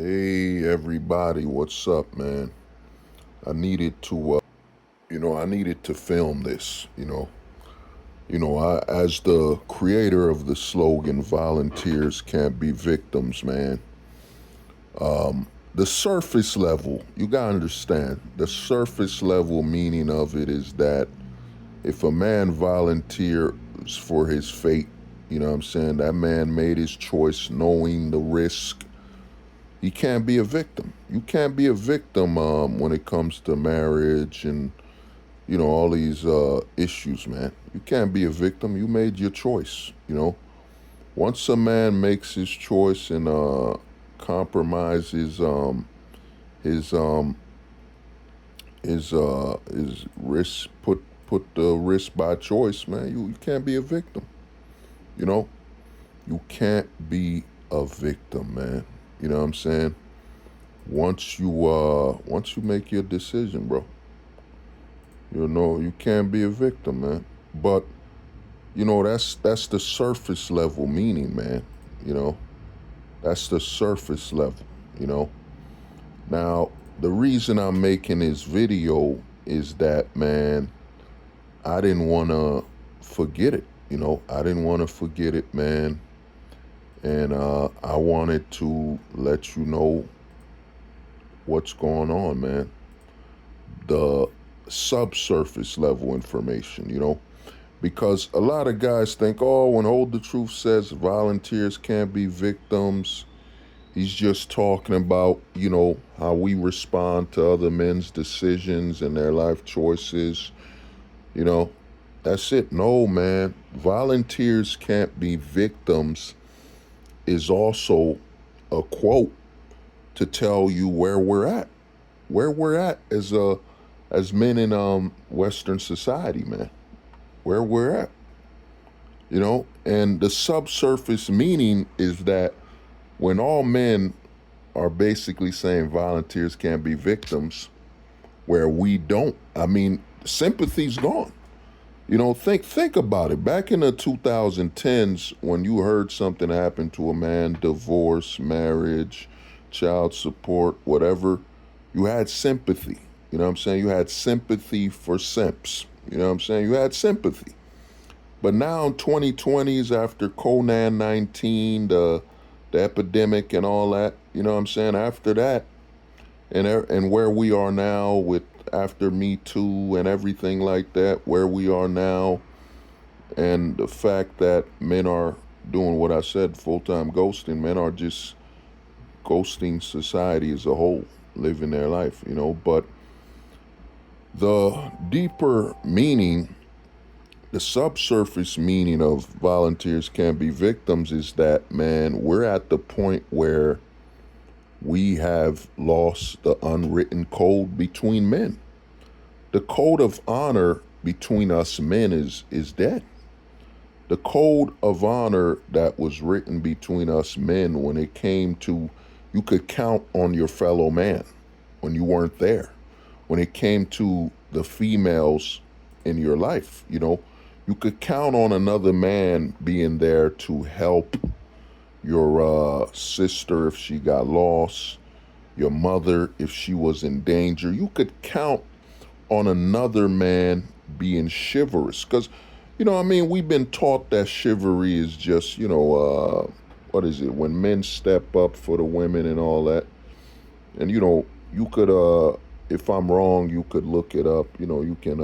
Hey everybody, what's up, man? I needed to, I needed to film this. As the creator of the slogan, "Volunteers can't be victims," man. The surface level, you gotta understand. The surface level meaning of it is that if a man volunteers for his fate, that man made his choice knowing the risk. You can't be a victim. You can't be a victim when it comes to marriage and all these issues, man. You can't be a victim. You made your choice. Once a man makes his choice and compromises his his risk, put the risk by choice, man. You can't be a victim. You know, you can't be a victim, man. You know what I'm saying? Once you make your decision, bro, you can't be a victim, man. But that's the surface level meaning, man. You know, that's the surface level. You know. Now, the reason I'm making this video is that, man, I didn't want to forget it. I didn't want to forget it, man. And I wanted to let you know what's going on, man. The subsurface level information, because a lot of guys think, oh, when Hold the Truth says volunteers can't be victims, he's just talking about, how we respond to other men's decisions and their life choices. You know, that's it. No, man. Volunteers can't be victims is also a quote to tell you where we're at as men in Western society, man. Where we're at, and the subsurface meaning is that when all men are basically saying volunteers can't be victims, where we don't. I mean, sympathy's gone. Think about it. Back in the 2010s, when you heard something happen to a man, divorce, marriage, child support, whatever, you had sympathy. You know what I'm saying? You had sympathy for simps. You know what I'm saying? You had sympathy. But now in 2020s, after COVID-19, the epidemic and all that, you know what I'm saying? After that, and where we are now with after Me Too and everything like that, where we are now, and the fact that men are doing what I said, full-time ghosting, men are just ghosting society as a whole, living their life, but the deeper meaning, the subsurface meaning of volunteers can't be victims is that, man, we're at the point where we have lost the unwritten code between men. The code of honor between us men is dead. The code of honor that was written between us men, when it came to, you could count on your fellow man when you weren't there. When it came to the females in your life, you could count on another man being there to help your sister if she got lost, your mother if she was in danger. You could count on another man being chivalrous. Because, we've been taught that chivalry is just, what is it, when men step up for the women and all that. And, you could, if I'm wrong, you could look it up. You can,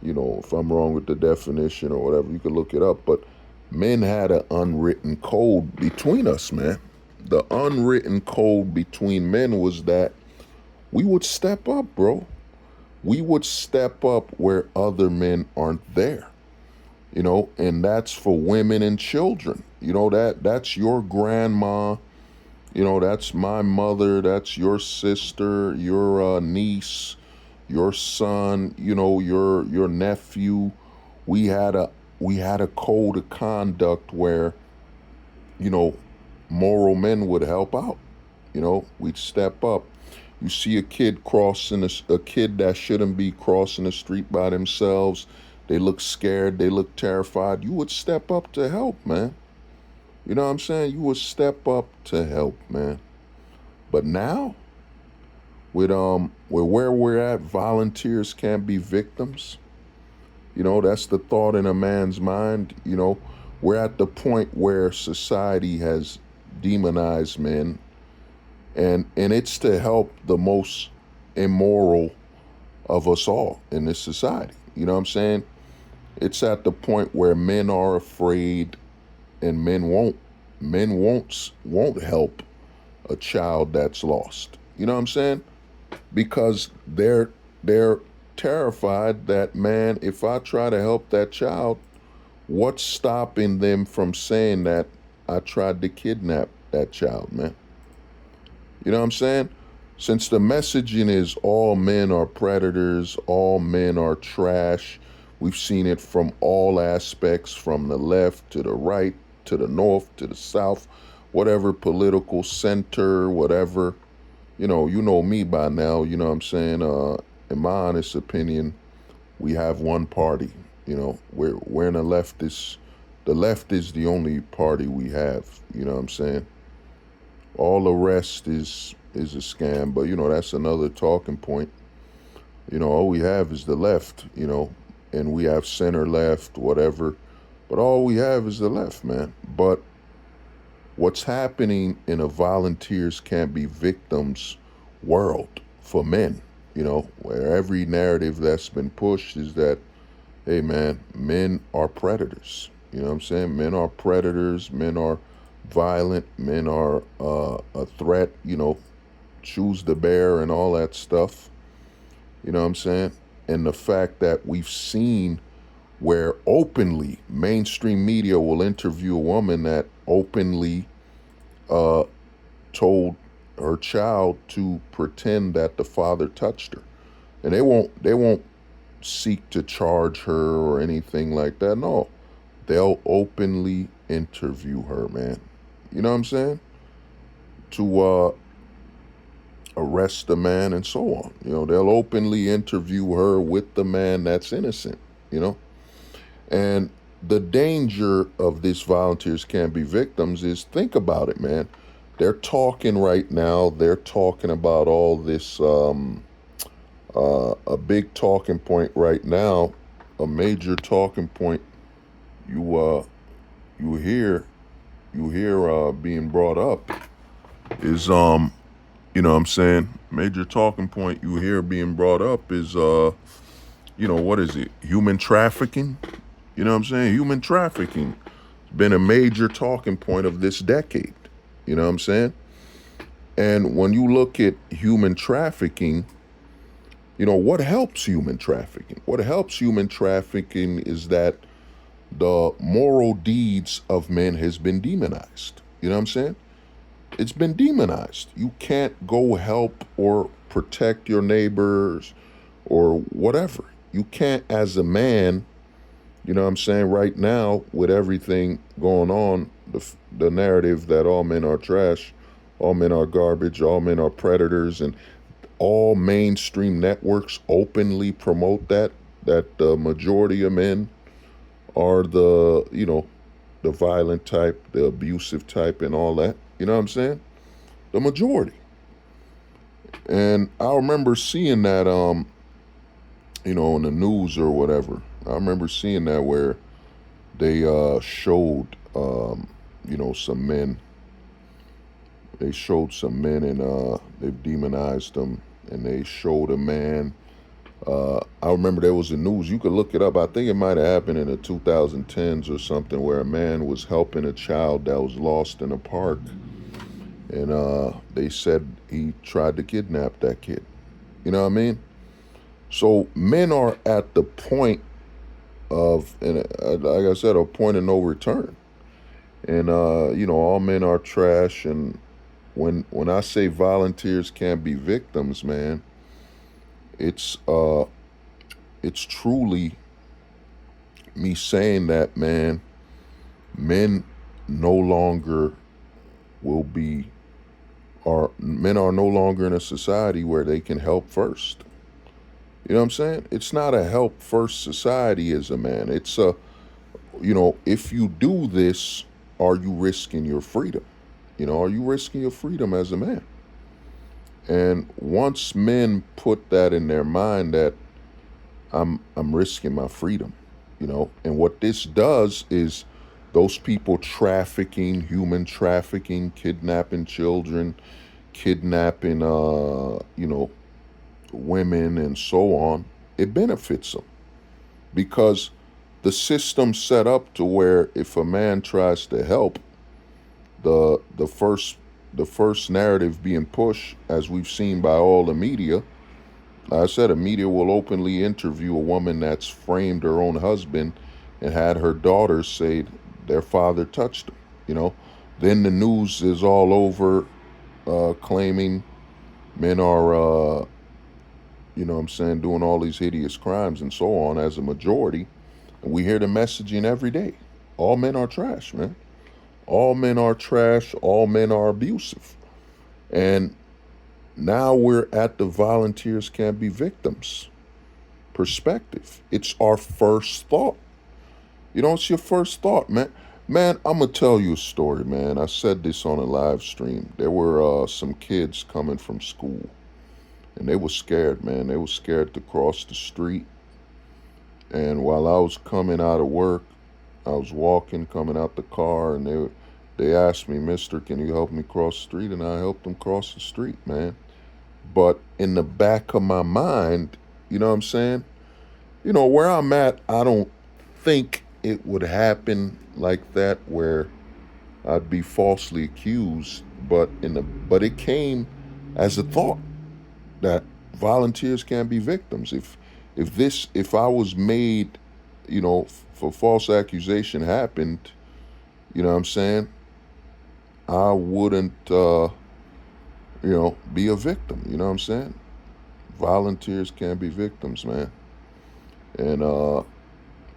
if I'm wrong with the definition or whatever, you could look it up. But men had an unwritten code between us, man. The unwritten code between men was that we would step up, bro. We would step up where other men aren't there. And that's for women and children. That's your grandma. That's my mother. That's your sister, your niece, your son. Your nephew. We had a code of conduct where, you know, moral men would help out. We'd step up. You see a kid a kid that shouldn't be crossing the street by themselves. They look scared. They look terrified. You would step up to help, man. You know what I'm saying? You would step up to help, man. But now, with where we're at, volunteers can't be victims. That's the thought in a man's mind. We're at the point where society has demonized men, and it's to help the most immoral of us all in this society. You know what I'm saying? It's at the point where men are afraid, and men won't help a child that's lost. You know what I'm saying? Because they're terrified that, man, if I try to help that child, what's stopping them from saying that I tried to kidnap that child, man? You know what I'm saying? Since the messaging is all men are predators, all men are trash, we've seen it from all aspects, from the left to the right, to the north, to the south, whatever political center, whatever. You know me by now, you know what I'm saying? In my honest opinion, we have one party. We're in the left is the only party we have, you know what I'm saying? All the rest is a scam, but that's another talking point. All we have is the left, and we have center left, whatever. But all we have is the left, man. But what's happening in a volunteers can't be victims world for men, where every narrative that's been pushed is that, hey man, men are predators. You know what I'm saying? Men are predators, men are violent, men are a threat, choose the bear and all that stuff. You know what I'm saying? And the fact that we've seen where openly mainstream media will interview a woman that openly uh, told her child to pretend that the father touched her, and they won't seek to charge her or anything like that. No, they'll openly interview her, man. You know what I'm saying? To arrest the man and so on. They'll openly interview her with the man that's innocent. You know, and the danger of these volunteers can't be victims is, think about it, man. They're talking right now. They're talking about all this. A big talking point right now, a major talking point. You you hear being brought up is what I'm saying, major talking point you hear being brought up is what is it? Human trafficking. You know what I'm saying? Human trafficking has been a major talking point of this decade. You know what I'm saying? And when you look at human trafficking, what helps human trafficking? What helps human trafficking is that the moral deeds of men has been demonized. You know what I'm saying? It's been demonized. You can't go help or protect your neighbors or whatever. You can't, as a man, you know what I'm saying, right now, with everything going on, the narrative that all men are trash, all men are garbage, all men are predators, and all mainstream networks openly promote that the majority of men are the violent type, the abusive type, and all that. You know what I'm saying? The majority. And I remember seeing that in the news or whatever. I remember seeing that where they showed some men. They showed some men, and they've demonized them, and they showed a man. I remember there was a news. You could look it up. I think it might have happened in the 2010s or something, where a man was helping a child that was lost in a park, and they said he tried to kidnap that kid. You know what I mean? So men are at the point of, and like I said, a point of no return. And all men are trash. And when I say volunteers can't be victims, man, it's truly me saying that, man. Men no longer will be, or men are no longer in a society where they can help first. You know what I'm saying? It's not a help first society as a man. It's if you do this, are you risking your freedom? Are you risking your freedom as a man? And once men put that in their mind that I'm risking my freedom, and what this does is those people trafficking, human trafficking, kidnapping children, kidnapping women and so on, it benefits them because the system's set up to where if a man tries to help, the first the first narrative being pushed, as we've seen by all the media, like I said, the media will openly interview a woman that's framed her own husband and had her daughters say their father touched them. You know, then the news is all over claiming men are, what I'm saying, doing all these hideous crimes and so on as a majority. And we hear the messaging every day. All men are trash, man. All men are trash. All men are abusive. And now we're at the volunteers can't be victims perspective. It's our first thought. It's your first thought, man. Man, I'm gonna tell you a story, man. I said this on a live stream. There were some kids coming from school, and they were scared, man. They were scared to cross the street. And while I was coming out of work, I was walking, coming out the car, and they asked me, "Mister, can you help me cross the street?" And I helped them cross the street, man. But in the back of my mind, you know what I'm saying? Where I'm at, I don't think it would happen like that where I'd be falsely accused, but it came as a thought that volunteers can be victims. If I was made, for false accusation happened, you know what I'm saying, I wouldn't be a victim, you know what I'm saying? Volunteers can be victims, man. And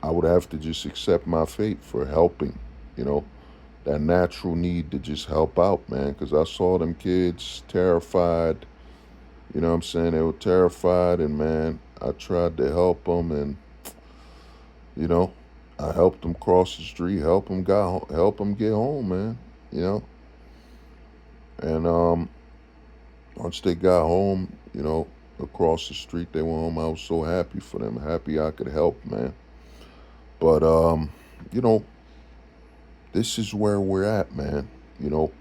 I would have to just accept my fate for helping, you know, that natural need to just help out, man. Because I saw them kids terrified, you know what I'm saying? They were terrified, and man, I tried to help them, and, you know, I helped them cross the street, help them get home, man, you know? And once they got home, across the street, they went home. I was so happy for them, happy I could help, man. But you know, this is where we're at, man. You know,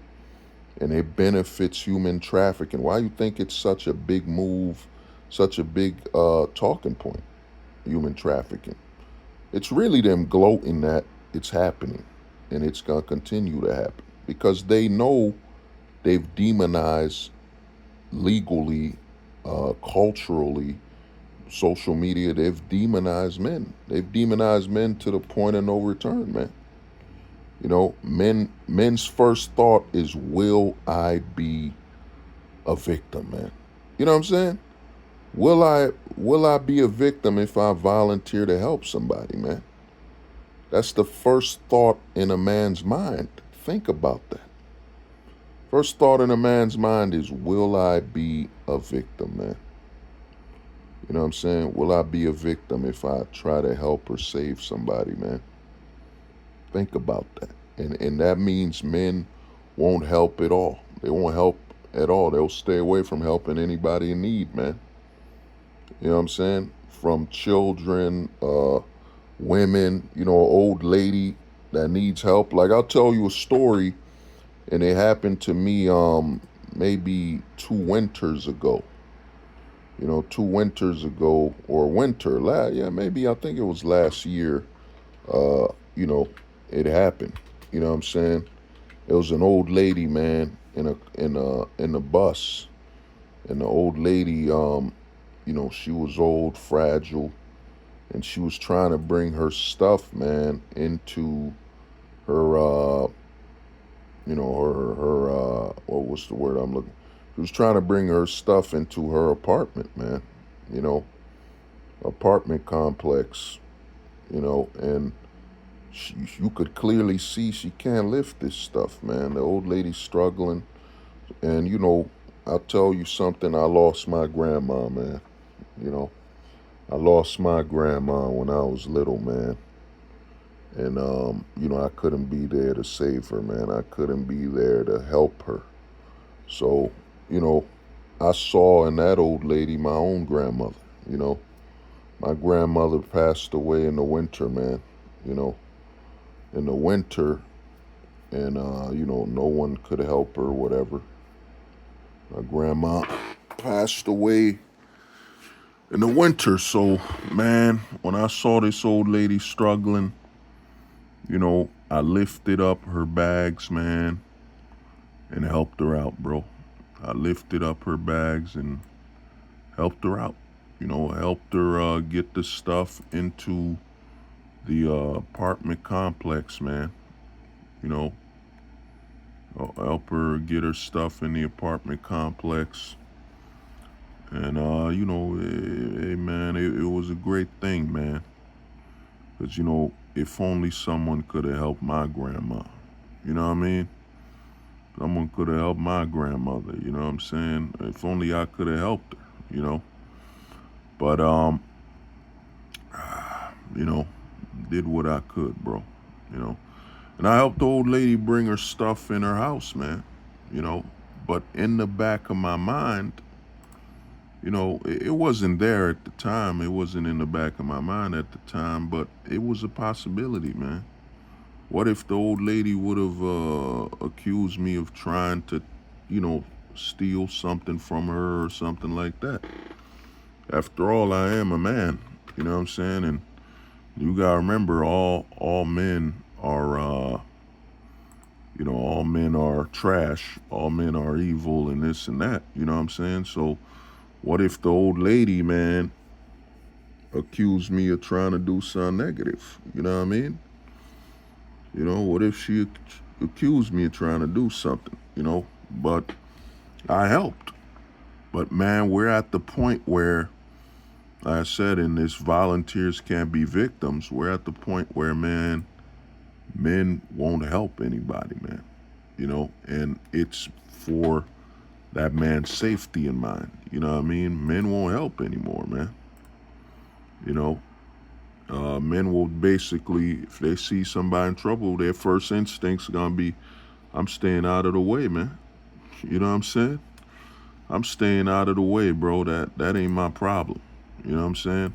and it benefits human trafficking. Why you think it's such a big move, such a big talking point? Human trafficking. It's really them gloating that it's happening, and it's gonna continue to happen because they know they've demonized legally, culturally, social media. They've demonized men. They've demonized men to the point of no return, man. Men's first thought is, will I be a victim, man? You know what I'm saying? Will I be a victim if I volunteer to help somebody, man? That's the first thought in a man's mind. Think about that. First thought in a man's mind is, will I be a victim, man? You know what I'm saying? Will I be a victim if I try to help or save somebody, man? Think about that. And that means men won't help at all. They won't help at all. They'll stay away from helping anybody in need, man. You know what I'm saying? From children, women, old lady that needs help. Like, I'll tell you a story, and it happened to me maybe 2 winters ago. 2 winters ago, or yeah, maybe I think it was last year. Uh, you know, it happened. You know what I'm saying? It was an old lady, man, in a bus, and the old lady, she was old, fragile, and she was trying to bring her stuff, man, into her, what was the word I'm looking? She was trying to bring her stuff into her apartment, man. You know, apartment complex. And you could clearly see she can't lift this stuff, man. The old lady's struggling, and I'll tell you something. I lost my grandma, man. You know, I lost my grandma when I was little, man. And I couldn't be there to save her, man. I couldn't be there to help her. So, you know, I saw in that old lady my own grandmother. You know, my grandmother passed away in the winter, man. You know, in the winter, and no one could help her or whatever. My grandma passed away in the winter. So, man, when I saw this old lady struggling, I lifted up her bags, man, and helped her out, bro. I lifted up her bags and helped her out. Helped her get the stuff into the apartment complex, man. You know, help her get her stuff in the apartment complex. And, hey, man, it was a great thing, man. Because, if only someone could have helped my grandma. You know what I mean? Someone could have helped my grandmother. You know what I'm saying? If only I could have helped her. But, you know, did what I could, bro. You know. And I helped the old lady bring her stuff in her house, man. You know. But in the back of my mind, it wasn't there at the time. It wasn't in the back of my mind at the time, but it was a possibility, man. What if the old lady would have accused me of trying to, steal something from her or something like that? After all, I am a man. You know what I'm saying? And you gotta remember, all men are, all men are trash. All men are evil and this and that. You know what I'm saying? So, what if the old lady, man, accused me of trying to do something negative? You know what I mean? What if she accused me of trying to do something? But I helped. But man, we're at the point where, like I said, in this volunteers can't be victims, we're at the point where, man, men won't help anybody, man. And it's for that man's safety in mind. You know what I mean? Men won't help anymore, man. You know, men will basically, if they see somebody in trouble, their first instinct's gonna be, I'm staying out of the way, man. You know what I'm saying? I'm staying out of the way, bro. That ain't my problem. You know what I'm saying?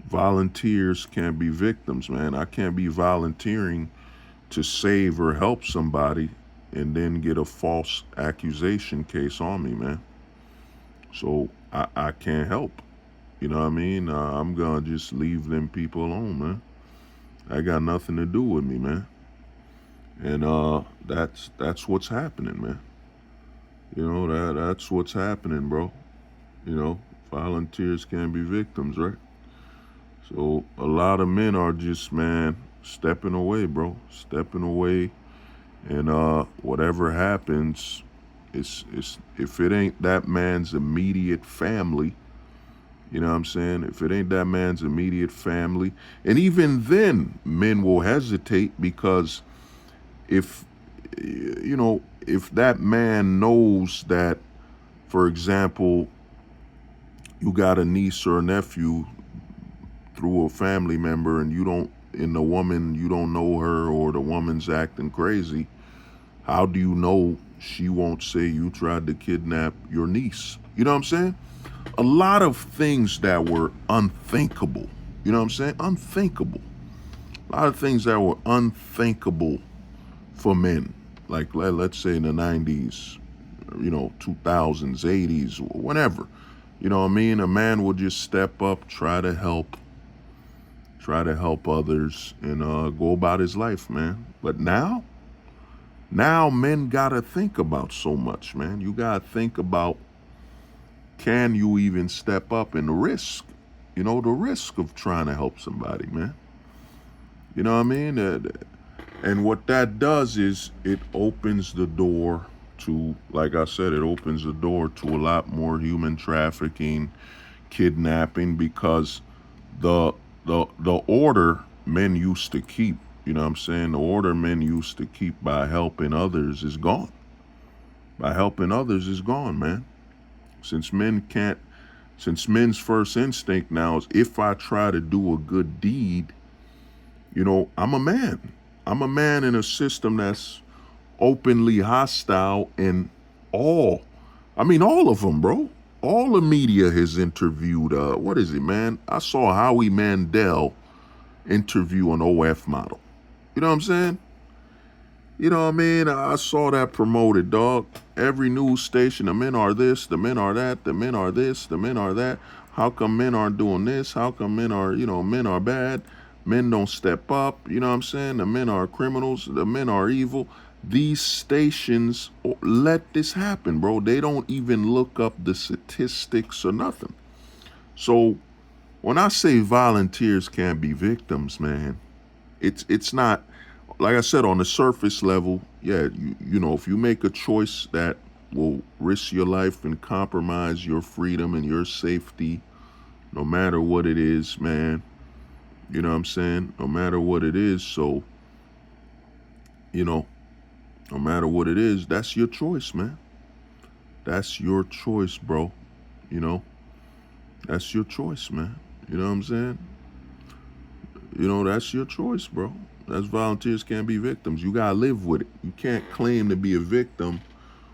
Volunteers can't be victims, man. I can't be volunteering to save or help somebody and then get a false accusation case on me, man. So I can't help. You know what I mean? I'm gonna just leave them people alone, man. That got nothing to do with me, man. And that's what's happening, man. That's what's happening, bro. Volunteers can't be victims, right? So a lot of men are just, man, stepping away, bro. Stepping away, and whatever happens, it's if it ain't that man's immediate family, you know what I'm saying? If it ain't that man's immediate family, and even then, men will hesitate because if if that man knows that, for example, you got a niece or a nephew through a family member, and the woman, you don't know her, or the woman's acting crazy, how do you know she won't say you tried to kidnap your niece? You know what I'm saying? A lot of things that were unthinkable. You know what I'm saying? Unthinkable. A lot of things that were unthinkable for men. Like, let's say in the 90s, 2000s, 80s, whenever. You know what I mean? A man would just step up, try to help others, and go about his life, man. But now men gotta think about so much, man. You gotta think about, can you even step up and the risk? The risk of trying to help somebody, man. You know what I mean? And what that does is it opens the door to, like I said, it opens the door to a lot more human trafficking, kidnapping, because the the order men used to keep, you know what I'm saying? The order men used to keep by helping others is gone. By helping others is gone, man. Since men's first instinct now is, if I try to do a good deed, I'm a man. I'm a man in a system that's openly hostile, and all I mean, all of them, bro. All the media has interviewed, what is it, man? I saw Howie Mandel interview an OF model. You know what I'm saying? You know what I mean? I saw that promoted, dog. Every news station, the men are this, the men are that, the men are this, the men are that. How come men aren't doing this? How come men are, men are bad? Men don't step up. You know what I'm saying? The men are criminals. The men are evil. These stations let this happen, bro. They don't even look up the statistics or nothing. So when I say volunteers can't be victims, man, it's not, like I said, on the surface level. Yeah, if you make a choice that will risk your life and compromise your freedom and your safety, no matter what it is, man. You know what I'm saying? No matter what it is. So, you know, no matter what it is, that's your choice, man. That's your choice, bro. You know, that's your choice, man. You know what I'm saying? That's your choice, bro. That's volunteers can't be victims. You gotta live with it. You can't claim to be a victim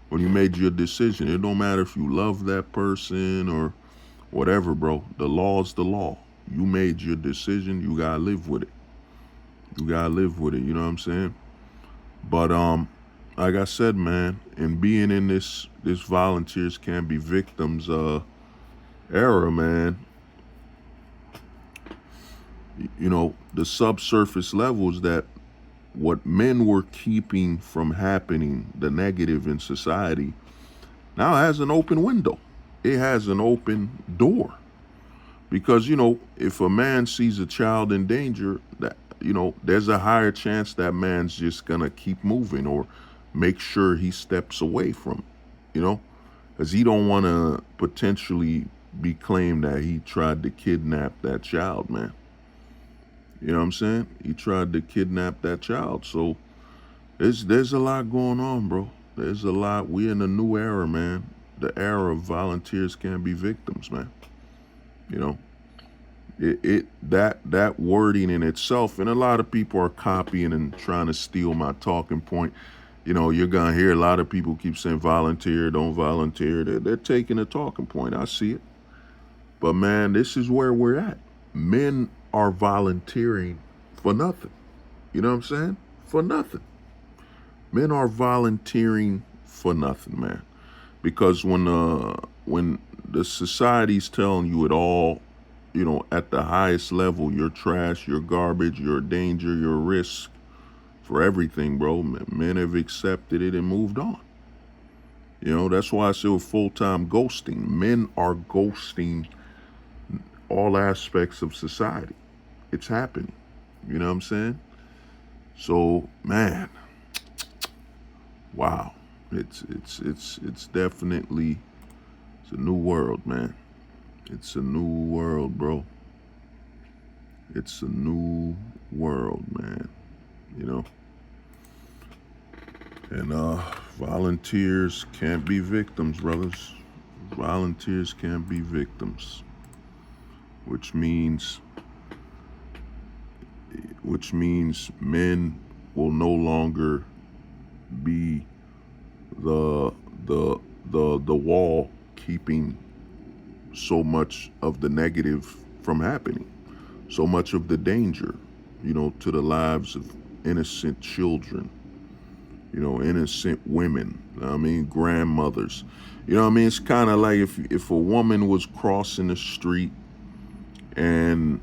when you made your decision. It don't matter if you love that person or whatever, bro. The law's the law. You made your decision. You gotta live with it. You gotta live with it. You know what I'm saying? But like I said, man, and being in this volunteers can't be victims era, man. The subsurface levels that what men were keeping from happening, the negative in society, now has an open window. It has an open door. Because, if a man sees a child in danger, that, there's a higher chance that man's just gonna keep moving or make sure he steps away from it, because he don't want to potentially be claimed that he tried to kidnap that child, man. You know what I'm saying? He tried to kidnap that child. So there's a lot going on, bro. There's a lot. We're in a new era, man. The era of volunteers can't be victims, man. You know, that wording in itself, and a lot of people are copying and trying to steal my talking point. You're gonna hear a lot of people keep saying volunteer, don't volunteer. They're taking a talking point. I see it. But man, this is where we're at. Men are volunteering for nothing. You know what I'm saying? For nothing. Men are volunteering for nothing, man. Because when the society's telling you it all, at the highest level, you're trash, you're garbage, you're a danger, you're a risk for everything, bro. Men have accepted it and moved on. That's why I say with full-time ghosting, men are ghosting all aspects of society. It's happening. You know what I'm saying? So, man, wow. It's definitely, it's a new world, man. It's a new world, bro. It's a new world, man. And volunteers can't be victims, brothers. Volunteers can't be victims. Which means men will no longer be the wall keeping so much of the negative from happening, so much of the danger, to the lives of innocent children, innocent women, grandmothers. It's kind of like if a woman was crossing the street and,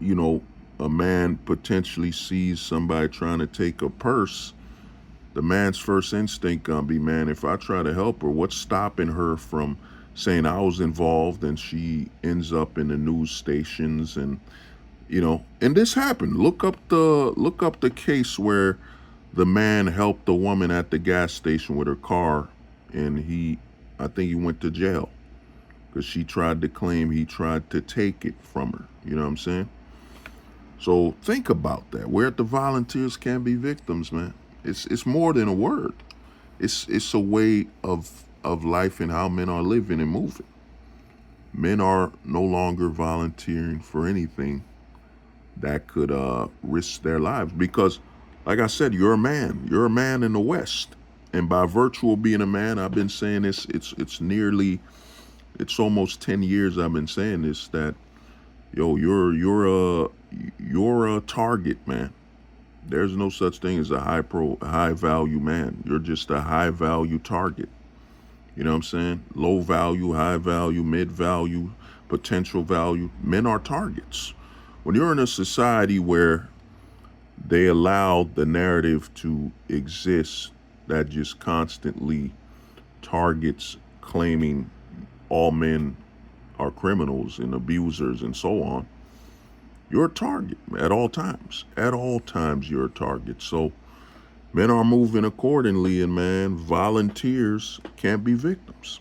a man potentially sees somebody trying to take a purse, the man's first instinct gonna be, man, if I try to help her, what's stopping her from saying I was involved? And she ends up in the news stations, and and this happened. Look up the case where the man helped the woman at the gas station with her car, and I think he went to jail because she tried to claim he tried to take it from her. You know what I'm saying? So think about that. We're at the volunteers can't be victims, man. It's more than a word. It's a way of life and how men are living and moving. Men are no longer volunteering for anything that could risk their lives because, like I said, you're a man. You're a man in the West. And by virtue of being a man, I've been saying this, it's almost 10 years I've been saying this, that yo, you're a target, man. There's no such thing as a high value man. You're just a high value target. You know what I'm saying? Low value, high value, mid value, potential value. Men are targets. When you're in a society where they allow the narrative to exist that just constantly targets claiming all men are criminals and abusers and so on, you're a target at all times. At all times, you're a target. So men are moving accordingly, and man, volunteers can't be victims.